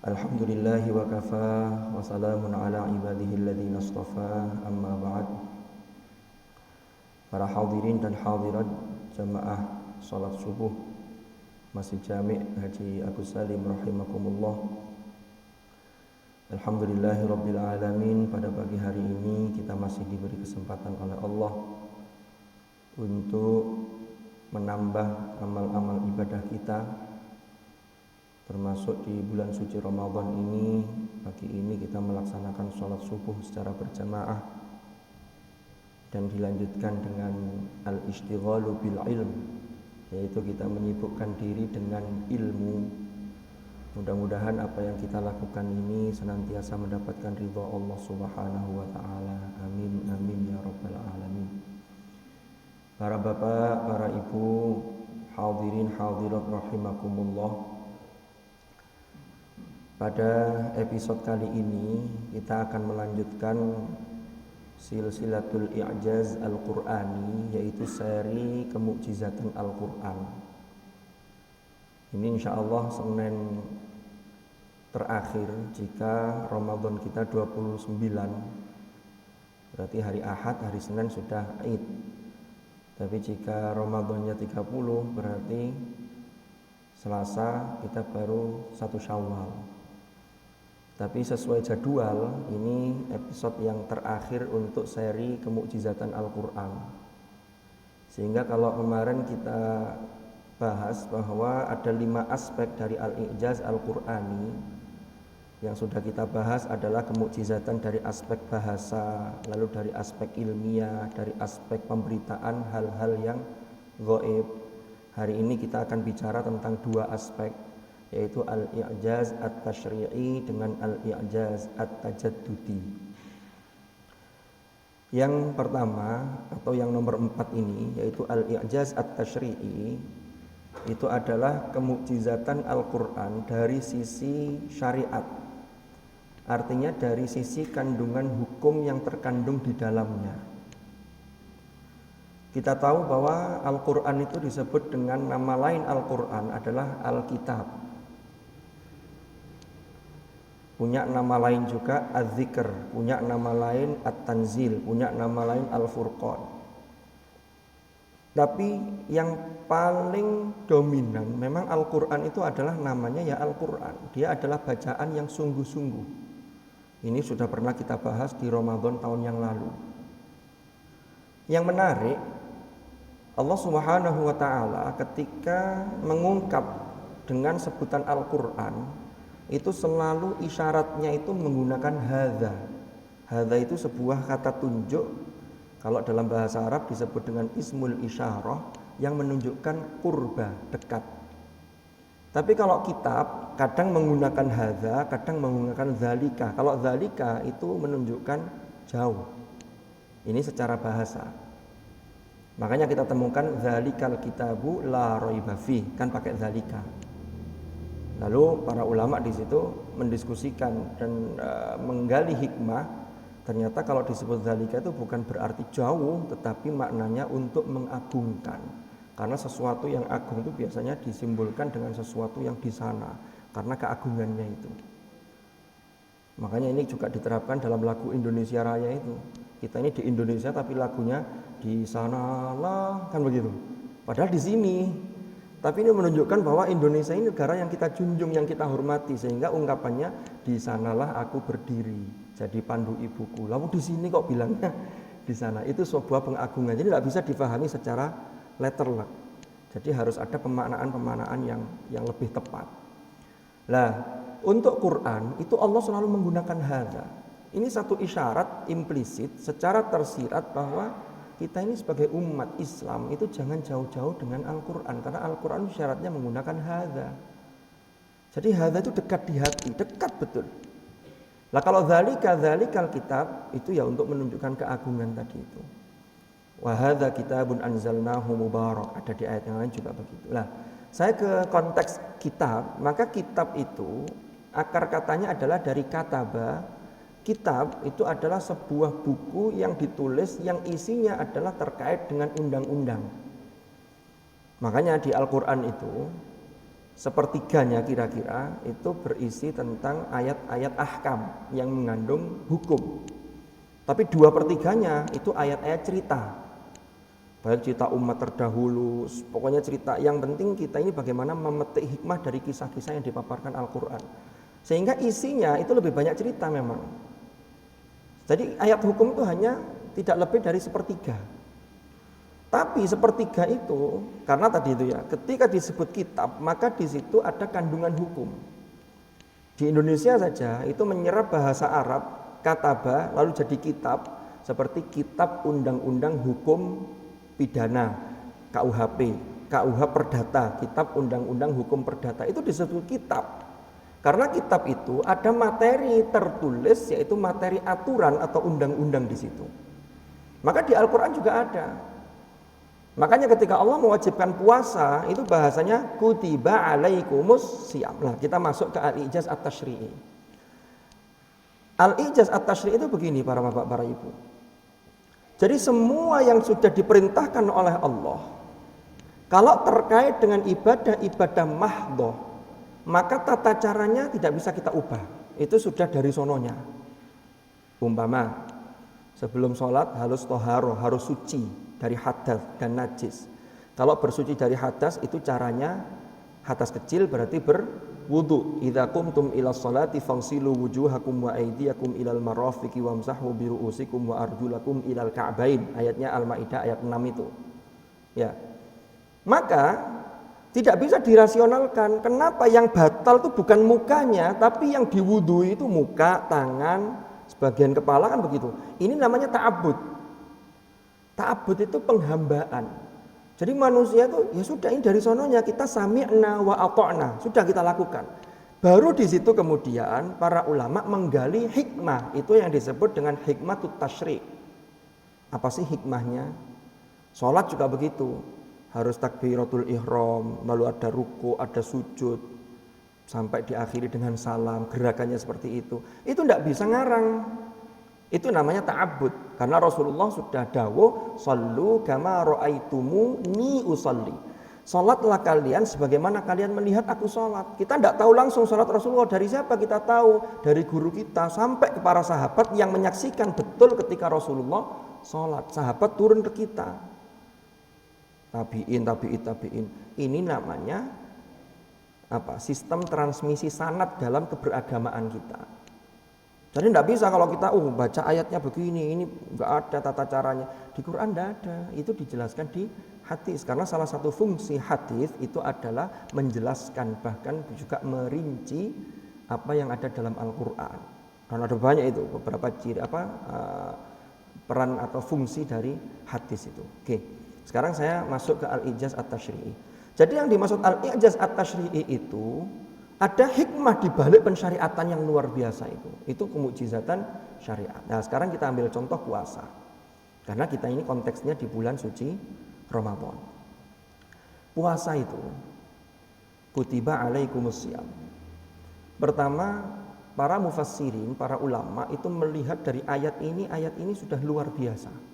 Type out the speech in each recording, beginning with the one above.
Alhamdulillahi wa kafa wa salamun ala ibadihi alladhina astafa amma ba'd. Para hadirin dan hadirat jamaah salat subuh Masjid Jami' Haji Agus Salim rahimakumullah. Alhamdulillahi rabbil alamin, pada pagi hari ini kita masih diberi kesempatan oleh Allah untuk menambah amal-amal ibadah kita, termasuk di bulan suci Ramadan ini. Pagi ini kita melaksanakan sholat subuh secara berjamaah dan dilanjutkan dengan al-ishtighalu bil ilm, yaitu kita menyibukkan diri dengan ilmu. Mudah-mudahan apa yang kita lakukan ini senantiasa mendapatkan ridha Allah Subhanahu wa taala. Amin amin ya rabbal alamin. Para bapak, para ibu, hadirin hadirat rahimakumullah. Pada episode kali ini kita akan melanjutkan silsilatul i'jaz al-Qur'ani, yaitu seri kemukjizatan Al-Qur'an. Ini insyaallah Senin terakhir jika Ramadan kita 29. Berarti hari Ahad, hari Senin sudah Id. Tapi jika Ramadannya 30 berarti Selasa kita baru 1 Syawal. Tapi sesuai jadwal, ini episode yang terakhir untuk seri kemukjizatan Al-Quran. Sehingga kalau kemarin kita bahas bahwa ada 5 aspek dari Al-I'jaz Al-Qur'ani, yang sudah kita bahas adalah kemukjizatan dari aspek bahasa, lalu dari aspek ilmiah, dari aspek pemberitaan hal-hal yang gaib. Hari ini kita akan bicara tentang 2 aspek, yaitu al-i'jaz at-tasyri'i dengan al-i'jaz at-tajaddudi. Yang pertama atau yang nomor 4 ini, yaitu al-i'jaz at-tasyri'i, itu adalah kemukjizatan Al-Quran dari sisi syariat. Artinya dari sisi kandungan hukum yang terkandung di dalamnya. Kita tahu bahwa Al-Quran itu disebut dengan nama lain Al-Quran adalah Al-Kitab. Punya nama lain juga Az-Zikr, punya nama lain At-Tanzil, punya nama lain Al-Furqan. Tapi yang paling dominan memang Al-Quran itu adalah namanya ya Al-Quran. Dia adalah bacaan yang sungguh-sungguh. Ini sudah pernah kita bahas di Ramadan tahun yang lalu. Yang menarik, Allah Subhanahu wa ta'ala ketika mengungkap dengan sebutan Al-Quran, itu selalu isyaratnya itu menggunakan hadza. Hadza itu sebuah kata tunjuk. Kalau dalam bahasa Arab disebut dengan ismul isyarah, yang menunjukkan qurba, dekat. Tapi kalau kitab kadang menggunakan hadza, kadang menggunakan dzalika. Kalau dzalika itu menunjukkan jauh. Ini secara bahasa. Makanya kita temukan dzalikal kitabu la raiba fi, kan pakai dzalika. Lalu para ulama di situ mendiskusikan dan menggali hikmah. Ternyata kalau disebut dzalika itu bukan berarti jauh, tetapi maknanya untuk mengagungkan. Karena sesuatu yang agung itu biasanya disimbolkan dengan sesuatu yang di sana, karena keagungannya itu. Makanya ini juga diterapkan dalam lagu Indonesia Raya itu. Kita ini di Indonesia tapi lagunya di sanalah, kan begitu. Padahal di sini. Tapi ini menunjukkan bahwa Indonesia ini negara yang kita junjung, yang kita hormati, sehingga ungkapannya di sanalah aku berdiri, jadi pandu ibuku. Lalu di sini kok bilangnya di sana? Itu sebuah pengagungan. Jadi tidak bisa difahami secara letterlek. Jadi harus ada pemaknaan-pemaknaan yang lebih tepat. Nah, untuk Quran itu Allah selalu menggunakan hadza. Ini satu isyarat implisit secara tersirat bahwa kita ini sebagai umat Islam itu jangan jauh-jauh dengan Al-Quran, karena Al-Quran syaratnya menggunakan hadza. Jadi hadza itu dekat di hati, dekat betul. Lah kalau dzalikal kitab itu ya untuk menunjukkan keagungan tadi itu. Wa hadza kitabun anzalnahu mubarak, ada di ayat yang lain juga begitu. Lah, saya ke konteks kitab, maka kitab itu akar katanya adalah dari kataba. Kitab itu adalah sebuah buku yang ditulis yang isinya adalah terkait dengan undang-undang. Makanya di Al-Quran itu sepertiganya kira-kira itu berisi tentang ayat-ayat ahkam yang mengandung hukum. Tapi 2/3 itu ayat-ayat cerita. Baik cerita umat terdahulu, pokoknya cerita. Yang penting kita ini bagaimana memetik hikmah dari kisah-kisah yang dipaparkan Al-Quran. Sehingga isinya itu lebih banyak cerita memang. Jadi ayat hukum itu hanya tidak lebih dari 1/3. Tapi 1/3 itu, karena tadi itu ya, ketika disebut kitab, maka di situ ada kandungan hukum. Di Indonesia saja itu menyerap bahasa Arab, kataba, lalu jadi kitab, seperti kitab undang-undang hukum pidana, KUHP, KUH Perdata, kitab undang-undang hukum perdata, itu disebut kitab. Karena kitab itu ada materi tertulis, yaitu materi aturan atau undang-undang di situ. Maka di Al-Quran juga ada. Makanya ketika Allah mewajibkan puasa, itu bahasanya kutiba alaikumus siyam. Nah, kita masuk ke al-ijaz at-tashri'i. Al-ijaz at-tashri'i itu begini para bapak, para ibu. Jadi semua yang sudah diperintahkan oleh Allah, kalau terkait dengan ibadah-ibadah mahdhah, maka tata caranya tidak bisa kita ubah. Itu sudah dari sononya. Umpama sebelum sholat harus toharoh, harus suci dari hadas dan najis. Kalau bersuci dari hadas itu caranya hadas kecil berarti berwudu. Idza qumtum ila sholati fagsilu wujuhakum wa aydiyakum ilal marafiqi wamsahu bi ru'usikum wa arjulakum ilal ka'bain. Ayatnya Al-Maidah ayat 6 itu. Ya. Maka tidak bisa dirasionalkan. Kenapa yang batal itu bukan mukanya, tapi yang diwudui itu muka, tangan, sebagian kepala, kan begitu. Ini namanya ta'abbud. Ta'abbud itu penghambaan. Jadi manusia itu ya sudah, ini dari sononya kita sami'na wa ata'na, sudah kita lakukan. Baru di situ kemudian para ulama menggali hikmah, itu yang disebut dengan hikmatut tasyri'. Apa sih hikmahnya? Sholat juga begitu. Harus takbiratul ihram, lalu ada ruku, ada sujud, sampai diakhiri dengan salam, gerakannya seperti itu. Itu tidak bisa ngarang. Itu namanya ta'abbud. Karena Rasulullah sudah dawuh, "Shallu kama ra'aitumuni usalli." Salatlah kalian sebagaimana kalian melihat aku salat. Kita tidak tahu langsung salat Rasulullah dari siapa, kita tahu dari guru kita sampai ke para sahabat yang menyaksikan betul ketika Rasulullah salat. Sahabat turun ke kita. Tabi'in. Ini namanya apa? Sistem transmisi sanad dalam keberagamaan kita. Jadi tidak bisa kalau kita baca ayatnya begini, ini nggak ada tata caranya. Di Quran tidak ada. Itu dijelaskan di hadis. Karena salah satu fungsi hadis itu adalah menjelaskan, bahkan juga merinci apa yang ada dalam Al-Quran. Karena ada banyak itu beberapa ciri peran atau fungsi dari hadis itu. Oke. Sekarang saya masuk ke al-ijaz at-tashri'i. Jadi yang dimaksud al-ijaz at-tashri'i itu ada hikmah di balik pensyariatan yang luar biasa itu. Itu kemukjizatan syariat. Nah, sekarang kita ambil contoh puasa. Karena kita ini konteksnya di bulan suci Ramadan. Puasa itu kutiba alaikumusiyam. Pertama, para mufassirin, para ulama itu melihat dari ayat ini sudah luar biasa.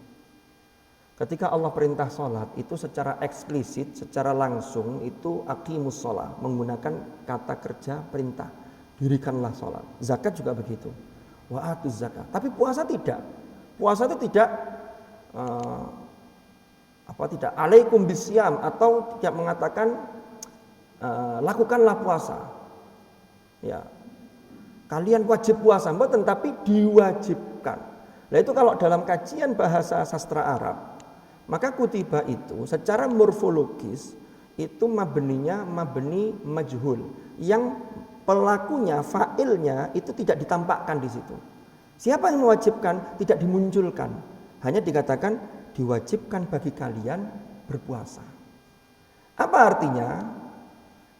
Ketika Allah perintah sholat itu secara eksplisit, secara langsung itu aqimus sholat, menggunakan kata kerja perintah, dirikanlah sholat. Zakat juga begitu, wa atuz zakat. Tapi puasa tidak. Puasa itu tidak alaikum bisyam, atau tidak mengatakan lakukanlah puasa. Ya, kalian wajib puasa, tetapi diwajibkan. Nah itu kalau dalam kajian bahasa sastra Arab, maka kutiba itu secara morfologis itu mabninya mabni majhul, yang pelakunya, fa'ilnya itu tidak ditampakkan di situ. Siapa yang mewajibkan? Tidak dimunculkan. Hanya dikatakan diwajibkan bagi kalian berpuasa. Apa artinya?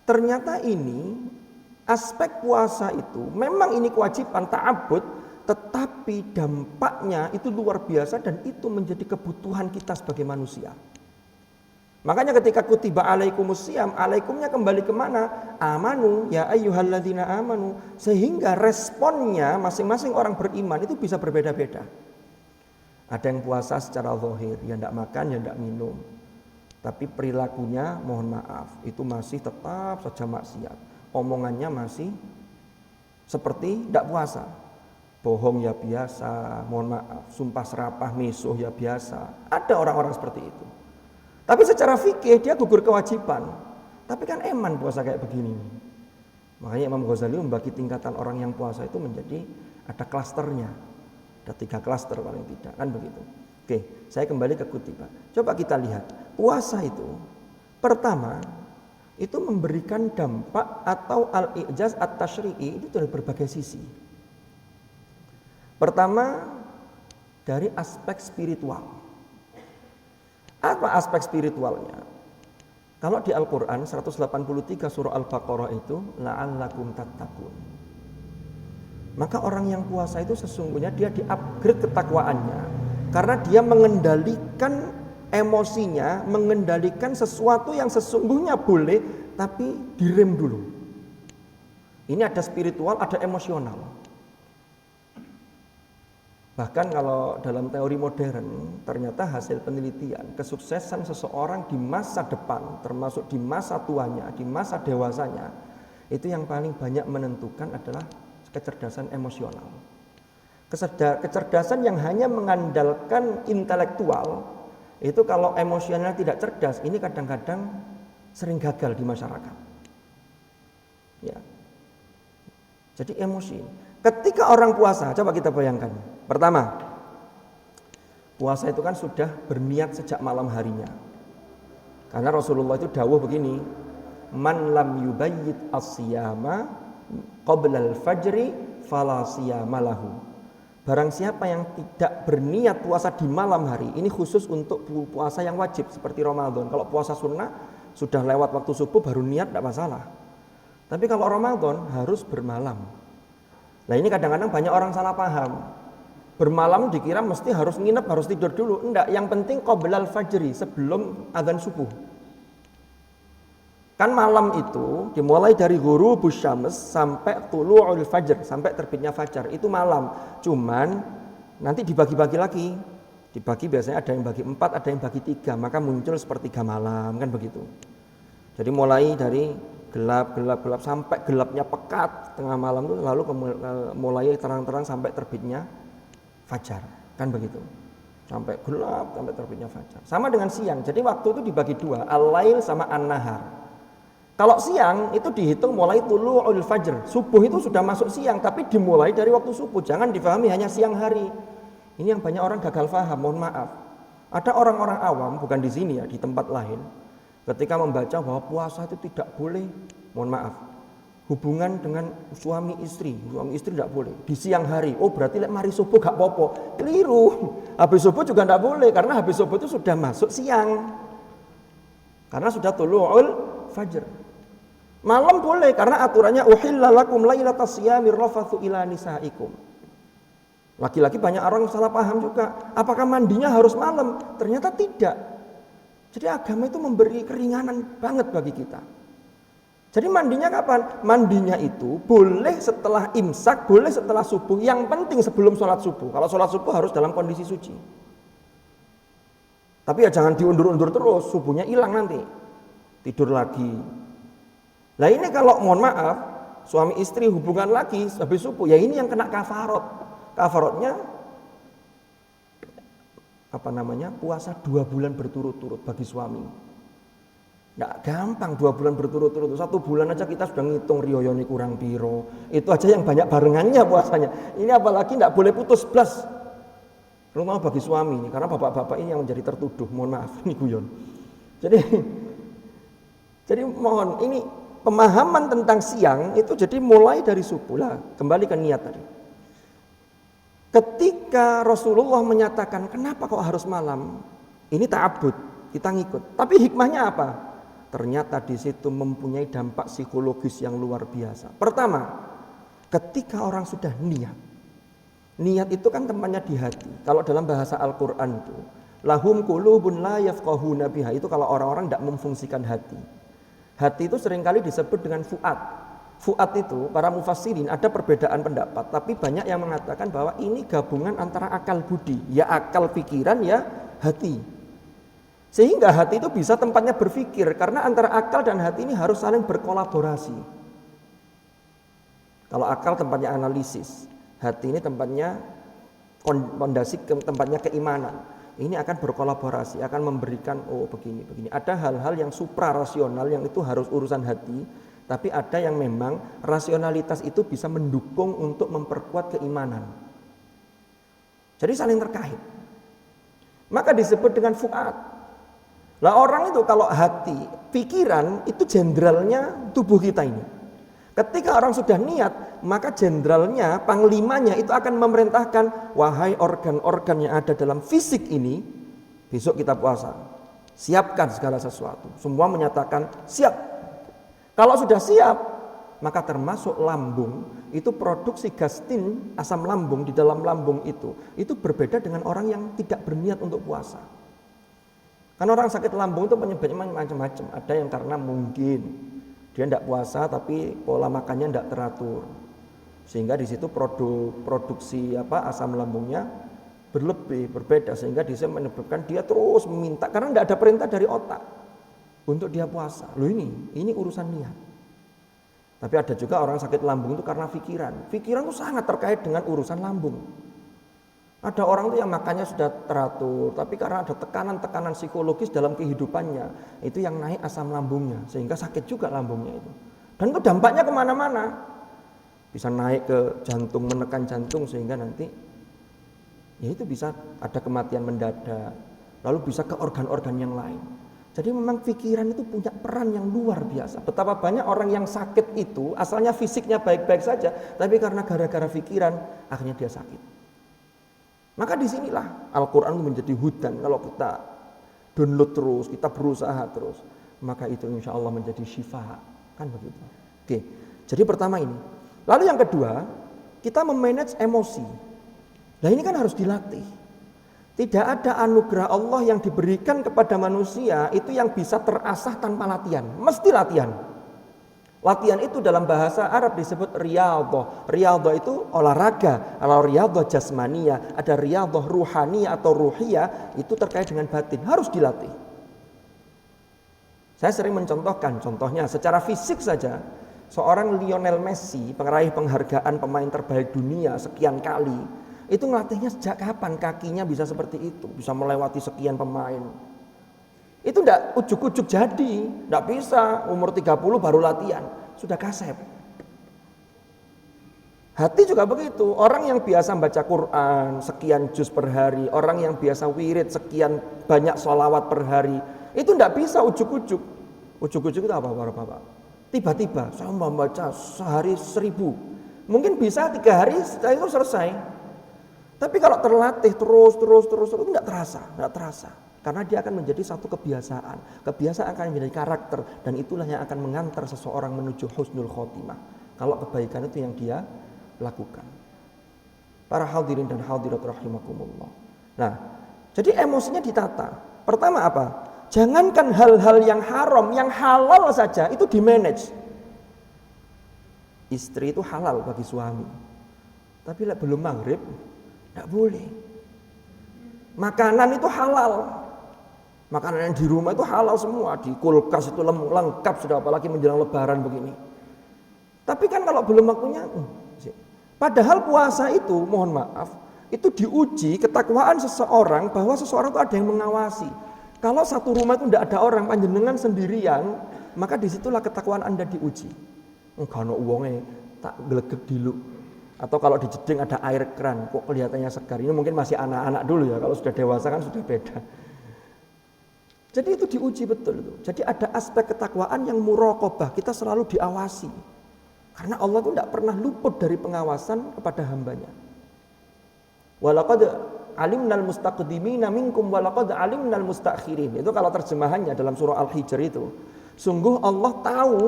Ternyata ini aspek puasa itu memang ini kewajiban ta'abbud, tetapi dampaknya itu luar biasa dan itu menjadi kebutuhan kita sebagai manusia. Makanya ketika kutiba alaikumusiyam, alaikumnya kembali kemana? Amanu, ya ayyuhalladzina amanu. Sehingga responnya masing-masing orang beriman itu bisa berbeda-beda. Ada yang puasa secara zahir, ya tidak makan, ya tidak minum. Tapi perilakunya mohon maaf, itu masih tetap saja maksiat. Omongannya masih seperti tidak puasa. Bohong ya biasa, mohon maaf, sumpah serapah, misuh ya biasa. Ada orang-orang seperti itu. Tapi secara fikih dia gugur kewajiban. Tapi kan eman puasa kayak begini. Makanya Imam Ghazali membagi tingkatan orang yang puasa itu menjadi ada klasternya. Ada 3 klaster paling tidak, kan begitu. Oke, saya kembali ke kutipan. Coba kita lihat, puasa itu pertama itu memberikan dampak atau al-i'jaz at-tasyri'i itu dari berbagai sisi. Pertama dari aspek spiritual. Apa aspek spiritualnya? Kalau di Al-Quran 183 surah Al-Baqarah itu la'allakum tattaqun. Maka orang yang puasa itu sesungguhnya dia di-upgrade ketakwaannya karena dia mengendalikan emosinya, mengendalikan sesuatu yang sesungguhnya boleh tapi direm dulu. Ini ada spiritual, ada emosional. Bahkan kalau dalam teori modern, ternyata hasil penelitian, kesuksesan seseorang di masa depan, termasuk di masa tuanya, di masa dewasanya, itu yang paling banyak menentukan adalah kecerdasan emosional. Kecerdasan yang hanya mengandalkan intelektual, itu kalau emosional tidak cerdas, ini kadang-kadang sering gagal di masyarakat. Ya. Jadi emosi. Ketika orang puasa, coba kita bayangkan. Pertama, puasa itu kan sudah berniat sejak malam harinya. Karena Rasulullah itu dawuh begini, man lam yubayyit as-siyama qabla al-fajri fala siyama lahu. Barang siapa yang tidak berniat puasa di malam hari, ini khusus untuk puasa yang wajib seperti Ramadan. Kalau puasa sunnah sudah lewat waktu subuh baru niat tidak masalah. Tapi kalau Ramadan harus bermalam. Nah ini kadang-kadang banyak orang salah paham. Bermalam dikira mesti harus nginep, harus tidur dulu. Enggak, yang penting qoblal fajri, sebelum azan subuh. Kan malam itu dimulai dari ghurubus syams sampai tulu'ul fajr, sampai terbitnya fajar. Itu malam. Cuman nanti dibagi-bagi lagi. Dibagi biasanya ada yang bagi 4, ada yang bagi 3. Maka muncul sepertiga malam, kan begitu. Jadi mulai dari gelap sampai gelapnya pekat tengah malam itu, lalu mulai terang-terang sampai terbitnya fajar, kan begitu. Sampai gelap sampai terbitnya fajar. Sama dengan siang. Jadi waktu itu dibagi 2, al-lail sama an-nahar. Kalau siang itu dihitung mulai tulu'ul fajr. Subuh itu sudah masuk siang, tapi dimulai dari waktu subuh. Jangan difahami hanya siang hari. Ini yang banyak orang gagal paham, mohon maaf. Ada orang-orang awam, bukan di sini ya, di tempat lain, ketika membaca bahwa puasa itu tidak boleh, mohon maaf, hubungan dengan suami istri tidak boleh di siang hari. Oh berarti mari subuh gak popo. Keliru. Habis subuh juga tidak boleh karena habis subuh itu sudah masuk siang. Karena sudah tulu'ul fajr. Malam boleh karena aturannya uhilla lakum lailatas siyamir rafathu ila nisaikum. Laki-laki banyak orang salah paham juga. Apakah mandinya harus malam? Ternyata tidak. Jadi agama itu memberi keringanan banget bagi kita. Jadi mandinya kapan? Mandinya itu boleh setelah imsak, boleh setelah subuh. Yang penting sebelum sholat subuh. Kalau sholat subuh harus dalam kondisi suci. Tapi ya jangan diundur-undur terus, subuhnya hilang nanti. Tidur lagi. Nah ini kalau mohon maaf, suami istri hubungan lagi habis subuh, ya ini yang kena kafarot. Kafarotnya apa namanya? Puasa 2 bulan berturut-turut bagi suami. Nggak gampang 2 bulan berturut-turut. 1 bulan aja kita sudah ngitung riyoyoni kurang piro. Itu aja yang banyak barengannya puasanya. Ini apalagi nggak boleh putus blas. Terutama bagi suami ini, karena bapak-bapak ini yang menjadi tertuduh. Mohon maaf, ini guyon. Jadi mohon ini pemahaman tentang siang itu jadi mulai dari subuh lah. Kembali ke niat tadi. Ketika Rasulullah menyatakan kenapa kok harus malam? Ini ta'abbud, kita ngikut. Tapi hikmahnya apa? Ternyata di situ mempunyai dampak psikologis yang luar biasa. Pertama, ketika orang sudah niat. Niat itu kan tempatnya di hati. Kalau dalam bahasa Al-Qur'an itu, lahum qulubun la yafqahuna biha, itu kalau orang-orang tidak memfungsikan hati. Hati itu seringkali disebut dengan fuad. Fuad itu para mufassirin ada perbedaan pendapat, tapi banyak yang mengatakan bahwa ini gabungan antara akal budi, ya akal pikiran, ya hati. Sehingga hati itu bisa tempatnya berpikir, karena antara akal dan hati ini harus saling berkolaborasi. Kalau akal tempatnya analisis, hati ini tempatnya fondasi, tempatnya keimanan. Ini akan berkolaborasi, akan memberikan begini. Ada hal-hal yang suprarasional yang itu harus urusan hati, tapi ada yang memang rasionalitas itu bisa mendukung untuk memperkuat keimanan. Jadi saling terkait. Maka disebut dengan fuad. Lah orang itu kalau hati, pikiran itu jenderalnya tubuh kita ini. Ketika orang sudah niat, maka jenderalnya, panglimanya itu akan memerintahkan, wahai organ-organ yang ada dalam fisik ini, besok kita puasa. Siapkan segala sesuatu. Semua menyatakan siap. Kalau sudah siap, maka termasuk lambung, itu produksi gastin, asam lambung di dalam lambung itu berbeda dengan orang yang tidak berniat untuk puasa. Karena orang sakit lambung itu penyebabnya macam-macam. Ada yang karena mungkin dia tidak puasa tapi pola makannya tidak teratur, sehingga di situ produksi asam lambungnya berlebih, berbeda, sehingga bisa menyebabkan dia terus meminta karena tidak ada perintah dari otak untuk dia puasa. Loh ini urusan niat. Tapi ada juga orang sakit lambung itu karena pikiran. Pikiran itu sangat terkait dengan urusan lambung. Ada orang itu yang makannya sudah teratur, tapi karena ada tekanan-tekanan psikologis dalam kehidupannya, itu yang naik asam lambungnya, sehingga sakit juga lambungnya itu. Dan itu dampaknya kemana-mana. Bisa naik ke jantung, menekan jantung, sehingga nanti ya itu bisa ada kematian mendadak, lalu bisa ke organ-organ yang lain. Jadi memang pikiran itu punya peran yang luar biasa. Betapa banyak orang yang sakit itu, asalnya fisiknya baik-baik saja, tapi karena gara-gara pikiran, akhirnya dia sakit. Maka disinilah Al-Quran itu menjadi hudan. Kalau kita download terus, kita berusaha terus, maka itu insya Allah menjadi syifa. Kan begitu. Oke, jadi pertama ini. Lalu yang kedua, kita memanage emosi. Nah ini kan harus dilatih. Tidak ada anugerah Allah yang diberikan kepada manusia itu yang bisa terasah tanpa latihan. Mesti latihan. Latihan itu dalam bahasa Arab disebut riyadhah. Riyadhah itu olahraga. Kalau riyadhah jasmaniyah, ada riyadhah ruhaniyah atau ruhiyah, itu terkait dengan batin, harus dilatih. Saya sering mencontohkan, contohnya secara fisik saja, seorang Lionel Messi, peraih penghargaan pemain terbaik dunia sekian kali, itu ngelatihnya sejak kapan kakinya bisa seperti itu, bisa melewati sekian pemain. Itu enggak ujuk-ujuk jadi, enggak bisa umur 30 baru latihan, sudah kasep. Hati juga begitu, orang yang biasa baca Quran sekian juz per hari, orang yang biasa wirid sekian banyak sholawat per hari, itu enggak bisa ujuk-ujuk. Ujuk-ujuk itu apa Bapak? Tiba-tiba saya membaca sehari 1000, mungkin bisa 3 hari setelah itu selesai. Tapi kalau terlatih terus itu enggak terasa. Karena dia akan menjadi satu kebiasaan. Kebiasaan akan menjadi karakter. Dan itulah yang akan mengantar seseorang menuju husnul khotimah. Kalau kebaikan itu yang dia lakukan. Para hadirin dan hadirat rahimakumullah. Nah, jadi emosinya ditata. Pertama apa? Jangankan hal-hal yang haram, yang halal saja itu dimanage. Istri itu halal bagi suami. Tapi belum maghrib, tidak boleh. Makanan itu halal. Makanan yang di rumah itu halal semua, di kulkas itu lengkap sudah, apalagi menjelang lebaran begini. Tapi kan kalau belum waktunya, padahal puasa itu, mohon maaf, itu diuji ketakwaan seseorang bahwa seseorang itu ada yang mengawasi. Kalau satu rumah itu tidak ada orang, panjenengan sendirian, maka disitulah ketakwaan Anda diuji. Enggak ada uangnya, tak gelegek dulu. Atau kalau di jeding ada air keran, kok kelihatannya segar. Ini mungkin masih anak-anak dulu ya, kalau sudah dewasa kan sudah beda. Jadi itu diuji betul itu. Jadi ada aspek ketakwaan yang muraqabah, kita selalu diawasi. Karena Allah itu tidak pernah luput dari pengawasan kepada hambanya. Walaqad alimnal mustaqdimina minkum walaqad alimnal mustakhirin. Itu kalau terjemahannya dalam surah Al-Hijr itu. Sungguh Allah tahu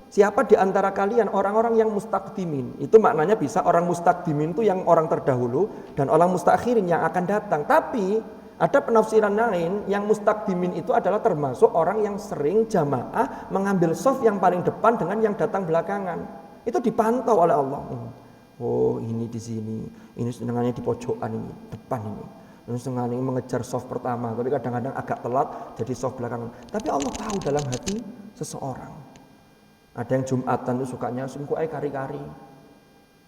siapa di antara kalian orang-orang yang mustaqdimin. Itu maknanya bisa orang mustaqdimin itu yang orang terdahulu dan orang mustakhirin yang akan datang. Tapi ada penafsiran lain yang mustaqdimin itu adalah termasuk orang yang sering jamaah mengambil shaf yang paling depan dengan yang datang belakangan. Itu dipantau oleh Allah. Oh ini di sini, ini sedangkannya di pojokan ini, depan ini. Setengah ini mengejar soft pertama, tapi kadang-kadang agak telat jadi soft belakangan. Tapi Allah tahu dalam hati seseorang. Ada yang Jumatan itu sukanya singku kari-kari.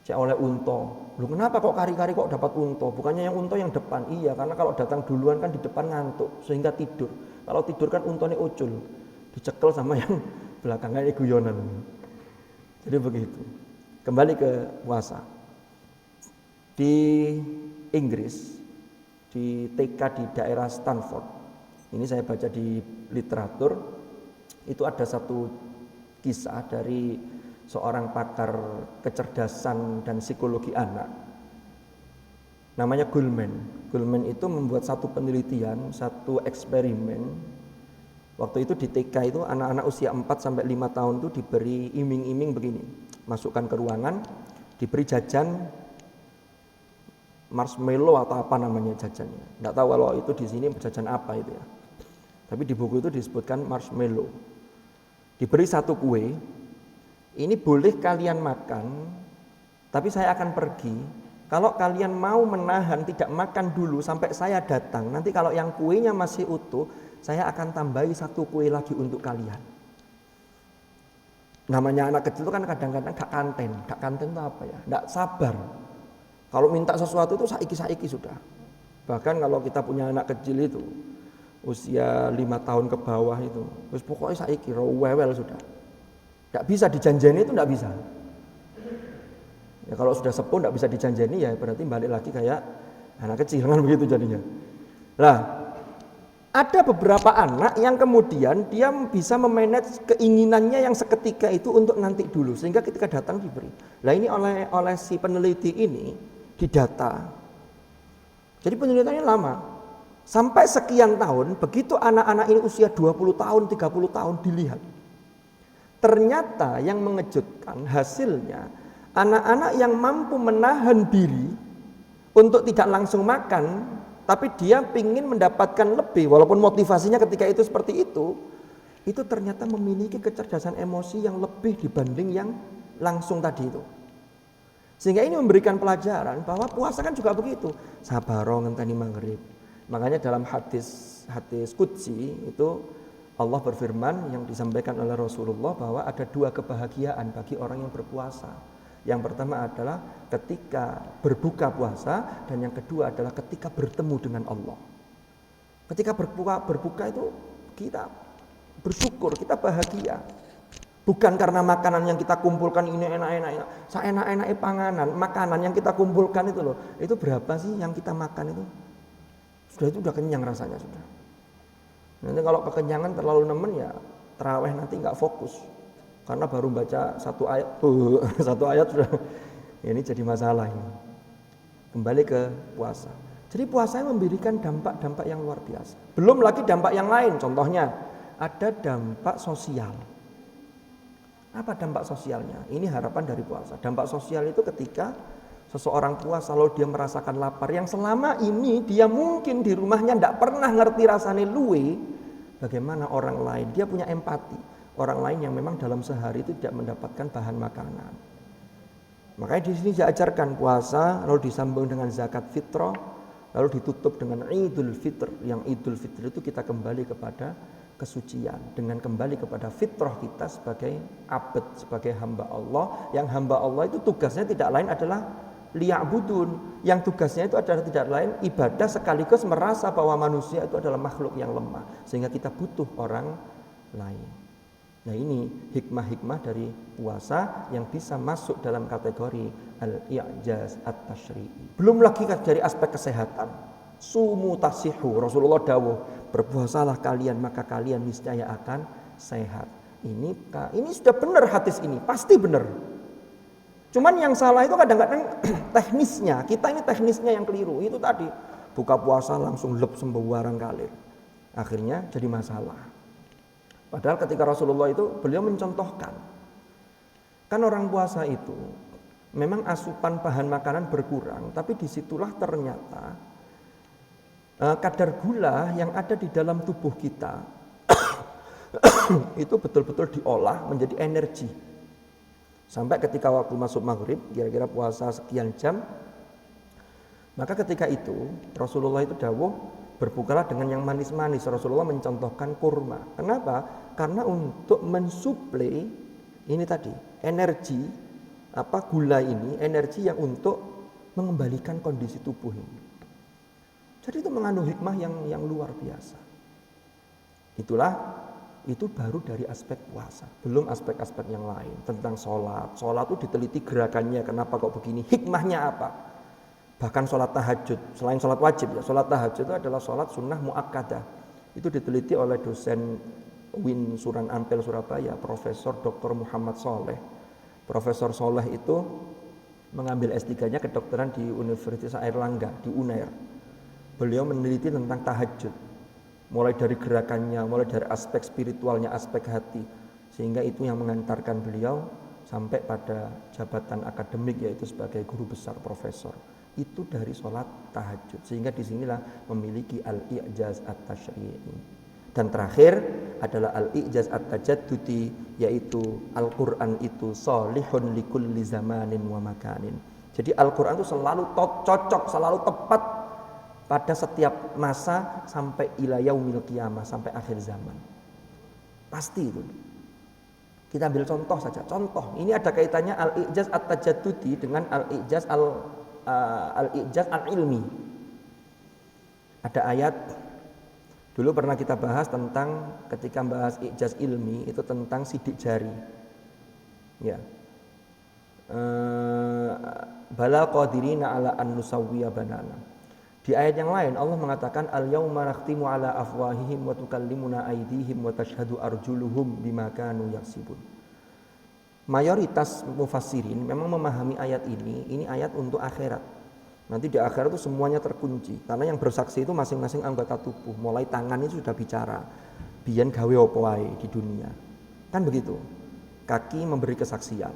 Cek oleh unto. Loh kenapa kok kari-kari kok dapat unto? Bukannya yang unto yang depan? Iya, karena kalau datang duluan kan di depan ngantuk sehingga tidur. Kalau tidur kan untone ucul. Dicekel sama yang belakangnya guyonan. Jadi begitu. Kembali ke puasa. Di Inggris, di TK di daerah Stanford, ini saya baca di literatur, itu ada satu kisah dari seorang pakar kecerdasan dan psikologi anak, namanya Goleman. Goleman itu membuat satu penelitian, satu eksperimen. Waktu itu di TK itu anak-anak usia 4-5 tahun itu diberi iming-iming begini, masukkan ke ruangan, diberi jajan marshmallow atau apa namanya jajannya. Enggak tahu kalau itu di sini jajan apa itu ya. Tapi di buku itu disebutkan marshmallow. Diberi satu kue, ini boleh kalian makan, tapi saya akan pergi. Kalau kalian mau menahan tidak makan dulu sampai saya datang, nanti kalau yang kuenya masih utuh, saya akan tambahi satu kue lagi untuk kalian. Namanya anak kecil itu kan kadang-kadang gak kanten. Gak kanten itu apa ya? Gak sabar. Kalau minta sesuatu itu saiki-saiki sudah. Bahkan kalau kita punya anak kecil itu usia 5 tahun ke bawah itu, terus pokoknya saiki rewel sudah. Tidak bisa dijanjeni itu tidak bisa. Ya kalau sudah sepuh tidak bisa dijanjeni ya berarti balik lagi kayak anak kecil kan begitu jadinya. Nah, ada beberapa anak yang kemudian dia bisa memanage keinginannya yang seketika itu untuk nanti dulu sehingga ketika datang diberi. Nah ini oleh si peneliti ini didata. Jadi penelitiannya lama. Sampai sekian tahun, begitu anak-anak ini usia 20 tahun, 30 tahun dilihat. Ternyata yang mengejutkan hasilnya, anak-anak yang mampu menahan diri untuk tidak langsung makan, tapi dia ingin mendapatkan lebih, walaupun motivasinya ketika itu seperti itu ternyata memiliki kecerdasan emosi yang lebih dibanding yang langsung tadi itu. Sehingga ini memberikan pelajaran bahwa puasa kan juga begitu. Sabaro ngenteni maghrib. Makanya dalam hadis qudsi itu Allah berfirman yang disampaikan oleh Rasulullah bahwa ada 2 kebahagiaan bagi orang yang berpuasa. Yang pertama adalah ketika berbuka puasa dan yang kedua adalah ketika bertemu dengan Allah. Ketika berbuka itu kita bersyukur, kita bahagia. Bukan karena makanan yang kita kumpulkan ini enak-enak, seenak-enaknya panganan, makanan yang kita kumpulkan itu loh. Itu berapa sih yang kita makan itu? Itu udah kenyang rasanya sudah. Nanti kalau kekenyangan terlalu nemen ya tarawih nanti nggak fokus. Karena baru baca satu ayat sudah. Ini jadi masalah ini. Kembali ke puasa. Jadi puasa memberikan dampak-dampak yang luar biasa. Belum lagi dampak yang lain. Contohnya ada dampak sosial. Apa dampak sosialnya? Ini harapan dari puasa. Dampak sosial itu ketika seseorang puasa lalu dia merasakan lapar yang selama ini dia mungkin di rumahnya tidak pernah ngerti rasanya luwe. Bagaimana orang lain? Dia punya empati. Orang lain yang memang dalam sehari itu tidak mendapatkan bahan makanan. Makanya di sini diajarkan puasa lalu disambung dengan zakat fitrah lalu ditutup dengan Idul Fitr. Yang Idul Fitr itu kita kembali kepada kesucian dengan kembali kepada fitrah kita sebagai abd, sebagai hamba Allah. Yang hamba Allah itu tugasnya tidak lain adalah liya'budun. Yang tugasnya itu adalah tidak lain ibadah sekaligus merasa bahwa manusia itu adalah makhluk yang lemah sehingga kita butuh orang lain. Nah ini hikmah-hikmah dari puasa yang bisa masuk dalam kategori al-i'jaz at-tashri'i. Belum lagi dari aspek kesehatan. Sumu tasihu, Rasulullah dawuh, berpuasalah kalian maka kalian niscaya akan sehat. Ini sudah benar hadis ini, pasti benar. Cuman yang salah itu kadang-kadang teknisnya, kita ini teknisnya yang keliru. Itu tadi, buka puasa langsung lep sembarang kalir. Akhirnya jadi masalah. Padahal ketika Rasulullah itu beliau mencontohkan. Kan orang puasa itu memang asupan bahan makanan berkurang, tapi disitulah ternyata kadar gula yang ada di dalam tubuh kita itu betul-betul diolah menjadi energi. Sampai ketika waktu masuk maghrib, kira-kira puasa sekian jam, Maka ketika itu Rasulullah itu dawuh, berbukalah dengan yang manis-manis. Rasulullah mencontohkan kurma. Kenapa? Karena untuk mensuplai ini tadi, energi gula ini, energi yang untuk mengembalikan kondisi tubuh ini. Jadi itu mengandung hikmah yang luar biasa. Itu baru dari aspek puasa, belum aspek-aspek yang lain tentang sholat. Sholat itu diteliti gerakannya, kenapa kok begini, hikmahnya apa. Bahkan sholat tahajud, selain sholat wajib ya, sholat tahajud itu adalah sholat sunnah muakkadah. Itu diteliti oleh dosen UIN Suran Ampel Surabaya, Profesor Dr. Muhammad Soleh. Profesor Soleh itu mengambil S3-nya kedokteran di Universitas Airlangga, di UNAIR. Beliau meneliti tentang tahajud, mulai dari gerakannya, mulai dari aspek spiritualnya, aspek hati, sehingga itu yang mengantarkan beliau sampai pada jabatan akademik, yaitu sebagai guru besar profesor. Itu dari sholat tahajud, sehingga disinilah memiliki al-i'jaz at-tashri'i. Dan terakhir adalah al-i'jaz at-tajaddudi, yaitu Al-Quran itu sholihun likulli zamanin wa makanin. Jadi Al-Quran itu selalu cocok, selalu tepat pada setiap masa sampai ila yaumil qiyamah, sampai akhir zaman. Pasti itu. Kita ambil contoh saja. Contoh, ini ada kaitannya al-i'jaz at-tajaddudi dengan al-i'jaz al-ilmi. Ada ayat dulu pernah kita bahas tentang ketika bahas i'jaz ilmi itu tentang sidik jari. Ya. Bala qadirina ala an nusawwiya banana. Di ayat yang lain Allah mengatakan al-yauma nakhtimu ala afwahihim wa tukallimuna aydihim wa tashhadu arjuluhum bima kanu yaksibun. Mayoritas mufassirin memang memahami ayat ini ayat untuk akhirat. Nanti di akhirat itu semuanya terkunci, karena yang bersaksi itu masing-masing anggota tubuh. Mulai tangan itu sudah bicara, biyen gawe apa wae di dunia. Kan begitu. Kaki memberi kesaksian.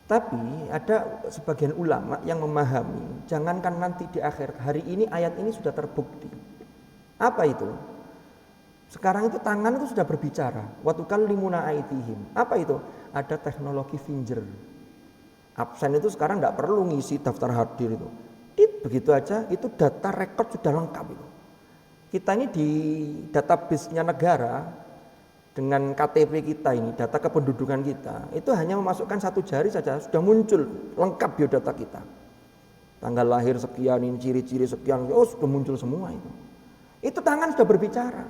Tapi ada sebagian ulama yang memahami, jangankan nanti di akhir, hari ini ayat ini sudah terbukti. Apa itu? Sekarang itu tangan itu sudah berbicara. Wa tukallimuna aydihim. Apa itu? Ada teknologi finger. Absen itu sekarang tidak perlu ngisi daftar hadir itu. Begitu aja, itu data rekod sudah lengkap itu. Kita ini di database-nya negara, dengan KTP kita ini, data kependudukan kita, itu hanya memasukkan satu jari saja sudah muncul lengkap biodata kita. Tanggal lahir sekian, ini ciri-ciri sekian, sudah muncul semua itu. Itu tangan sudah berbicara.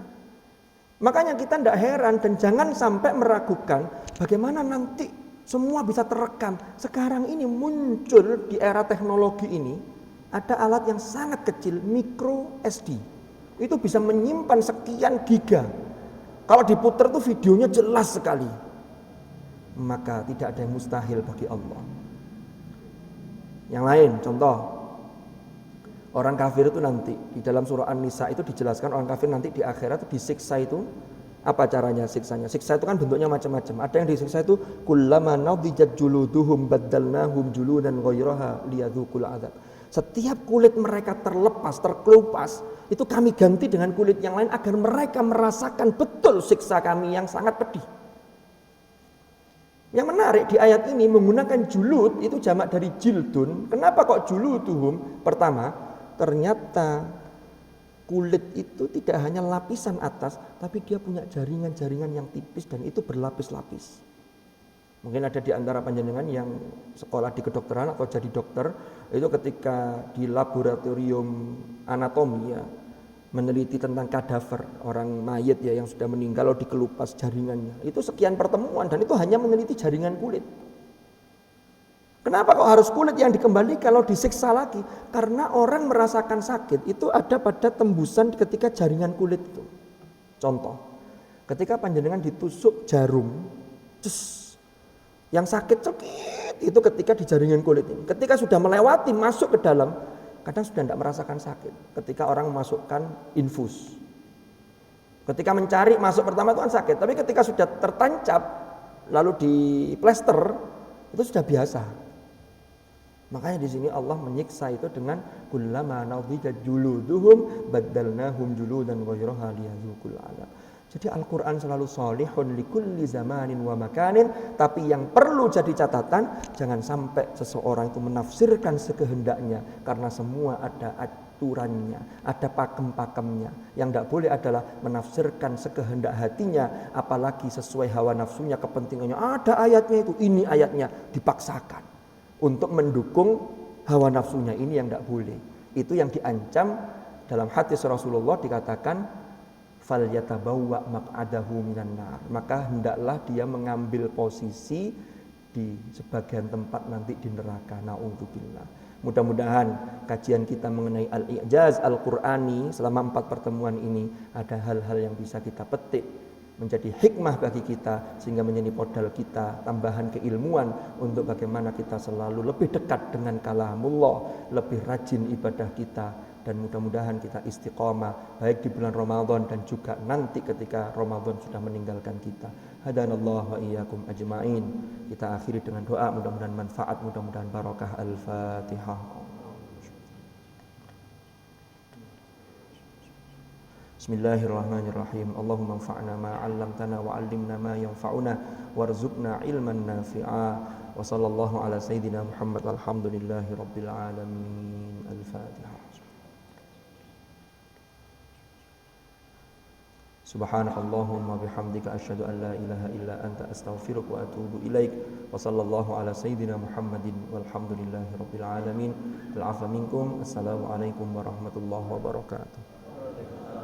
Makanya kita tidak heran dan jangan sampai meragukan bagaimana nanti semua bisa terekam. Sekarang ini muncul di era teknologi ini ada alat yang sangat kecil, micro SD. Itu bisa menyimpan sekian giga. Kalau diputar tuh videonya jelas sekali. Maka tidak ada yang mustahil bagi Allah. Yang lain, contoh, orang kafir itu nanti di dalam surah An-Nisa itu dijelaskan orang kafir nanti di akhirat itu disiksa itu. Apa caranya siksanya? Siksa itu kan bentuknya macam-macam. Ada yang disiksa itu kullama nadijat juluduhum baddalnahum juludan ghairaha liyadzuqul adzab. Setiap kulit mereka terlepas, terkelupas, itu kami ganti dengan kulit yang lain agar mereka merasakan betul siksa kami yang sangat pedih. Yang menarik di ayat ini menggunakan julud itu jamak dari jildun. Kenapa kok juluduhum? Pertama, ternyata kulit itu tidak hanya lapisan atas, tapi dia punya jaringan-jaringan yang tipis dan itu berlapis-lapis. Mungkin ada di antara panjenengan yang sekolah di kedokteran atau jadi dokter, itu ketika di laboratorium anatomi ya, meneliti tentang kadaver orang mayit ya yang sudah meninggal, lalu dikelupas jaringannya. Itu sekian pertemuan dan itu hanya meneliti jaringan kulit. Kenapa kok harus kulit yang dikembalikan kalau disiksa lagi? Karena orang merasakan sakit itu ada pada tembusan ketika jaringan kulit itu. Contoh, ketika panjenengan ditusuk jarum, yang sakit cekit itu ketika di jaringan kulit ini. Ketika sudah melewati masuk ke dalam, kadang sudah tidak merasakan sakit. Ketika orang memasukkan infus, ketika mencari masuk pertama itu kan sakit, tapi ketika sudah tertancap lalu di plester itu sudah biasa. Makanya di sini Allah menyiksa itu dengan kullama nadijat juluduhum baddalnahum juludan ghairaha liyadzuqul adzab. Jadi Al-Quran selalu sholihun likulli zamanin wa makanin. Tapi yang perlu jadi catatan, jangan sampai seseorang itu menafsirkan sekehendaknya. Karena semua ada aturannya, ada pakem-pakemnya. Yang tidak boleh adalah menafsirkan sekehendak hatinya, apalagi sesuai hawa nafsunya, kepentingannya. Ada ayatnya itu, ini ayatnya, dipaksakan untuk mendukung hawa nafsunya. Ini yang tidak boleh. Itu yang diancam dalam hadis Rasulullah, dikatakan falyatabawwa maq'adahu minan nar, maka hendaklah dia mengambil posisi di sebagian tempat nanti di neraka. Na'udzubillah. Mudah-mudahan kajian kita mengenai al-i'jaz al-Qur'ani selama 4 pertemuan ini ada hal-hal yang bisa kita petik menjadi hikmah bagi kita, sehingga menjadi modal kita, tambahan keilmuan untuk bagaimana kita selalu lebih dekat dengan kalamullah, lebih rajin ibadah kita, dan mudah-mudahan kita istiqomah baik di bulan Ramadan dan juga nanti ketika Ramadan sudah meninggalkan kita. Hadanallahu wa iyyakum ajma'in. Kita akhiri dengan doa, mudah-mudahan manfaat, mudah-mudahan barakah. Al-Fatihah. Bismillahirrahmanirrahim. Allahumma anfa'na ma 'allamtana wa 'allimna ma yanfa'una warzuqna ilman nafi'a. Wa sallallahu ala sayyidina Muhammad walhamdulillahi rabbil alamin. Al-Fatihah. Subhanakallahumma bihamdika asyhadu an la ilaha illa anta astaghfiruka wa atubu ilaik. Wa sallallahu ala sayyidina Muhammadin walhamdulillahi rabbil alamin. Al-'afwa minkum. Assalamualaikum warahmatullahi wabarakatuh.